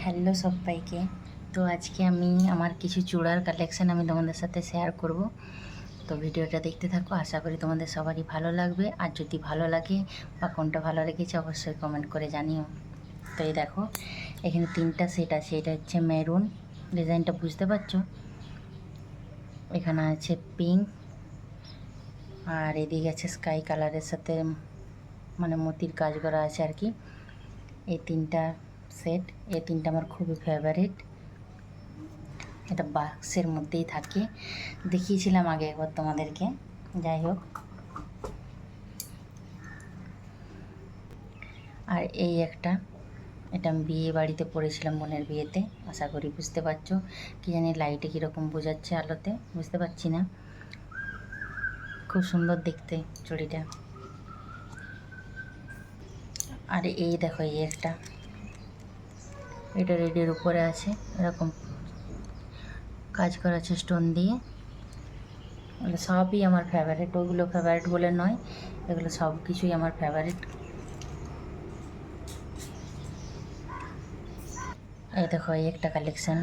Hello সবাইকে। তো আজকে আমি আমার কিছু চূড়ার কালেকশান আমি তোমাদের সাথে শেয়ার করব। তো ভিডিওটা দেখতে থাকো, আশা করি তোমাদের সবারই ভালো লাগবে। আর যদি ভালো লাগে বা কোনটা ভালো লেগেছে অবশ্যই কমেন্ট করে জানিও। তো এই দেখো, এখানে 3টা সেট আছে। এটা হচ্ছে মেরুন, ডিজাইনটা বুঝতে পারছো। এখানে আছে পিঙ্ক, আর এদিকে আছে স্কাই কালারের সাথে মানে মতির কাজ করা আছে আর কি। এই 3টা সেট, এই 3টা আমার খুবই ফেভারিট। এটা বাক্সের মধ্যেই থাকে, দেখিয়েছিলাম আগে একবার তোমাদেরকে। যাই হোক, আর এই একটা, এটা আমি বিয়ে বাড়িতে পরেছিলাম, বোনের বিয়েতে। আশা করি বুঝতে পারছো। কি জানি লাইটে কীরকম বোঝাচ্ছে, আলোতে বুঝতে পারছি না। খুব সুন্দর দেখতে চুড়িটা। আর এই দেখো, এই একটা, এটা রেডের উপরে আছে, এরকম কাজ করা আছে স্টোন দিয়ে। এগুলো সবই আমার ফেভারিট, ওইগুলো ফেভারিট বলে নয়, এগুলো সব কিছুই আমার ফেভারিট। এই দেখো, এই একটা কালেকশান।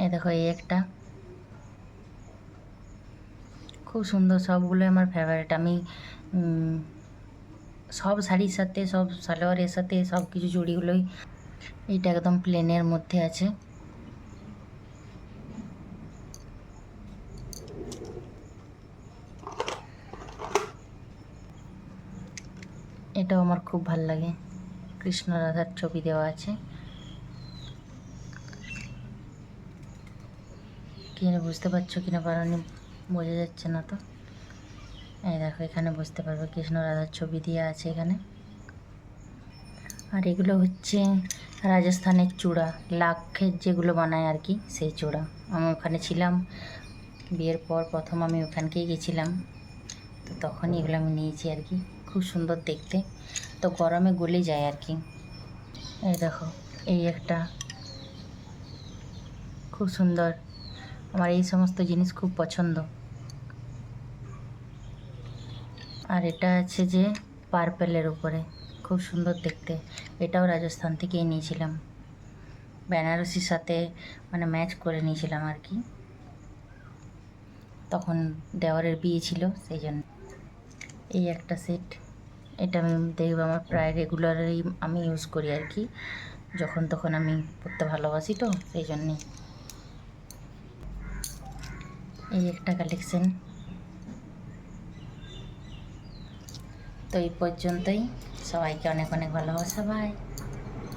এই দেখো, এই একটা, খুব সুন্দর। সবগুলো আমার ফেভারিট। আমি সব শাড়ির সাথে, সব সালোয়ারের সাথে, সব কিছু চুড়িগুলোই। এইটা একদম প্লেনের মধ্যে আছে। এটাও আমার খুব ভাল লাগে, কৃষ্ণ রাধার ছবি দেওয়া আছে। কি বুঝতে পারছো কিনা পারোনি, বোঝা যাচ্ছে না তো। এই দেখো, এখানে বুঝতে পারবে কৃষ্ণ রাধার ছবি দেওয়া আছে এখানে। আর এগুলো হচ্ছে রাজস্থানের চূড়া, লাখের যেগুলো বানায় আর কি, সেই চূড়া। আমি ওখানে ছিলাম বিয়ের পর, প্রথম আমি ওখানকেই গেছিলাম, তো তখনই এগুলো আমি নিয়েছি আর কি। খুব সুন্দর দেখতে, তো গরমে গলে যায় আর কি। এই দেখো, এই একটা, খুব সুন্দর। আমার এই সমস্ত জিনিস খুব পছন্দ। আর এটা আছে যে পার্পেলের উপরে, খুব সুন্দর দেখতে। এটাও রাজস্থান থেকেই নিয়েছিলাম, বেনারসির সাথে মানে ম্যাচ করে নিয়েছিলাম আর কি। তখন দেওয়ারের বিয়ে ছিল, সেই জন্য। এই একটা সেট, এটা আমি দেখব আমার প্রায় রেগুলারই আমি ইউজ করি আর কি, যখন তখন আমি পরতে ভালোবাসি, তো সেই জন্যে। এই একটা কালেকশন। তো এই পর্যন্তই, সবাইকে অনেক অনেক ভালোবাসা, বাই।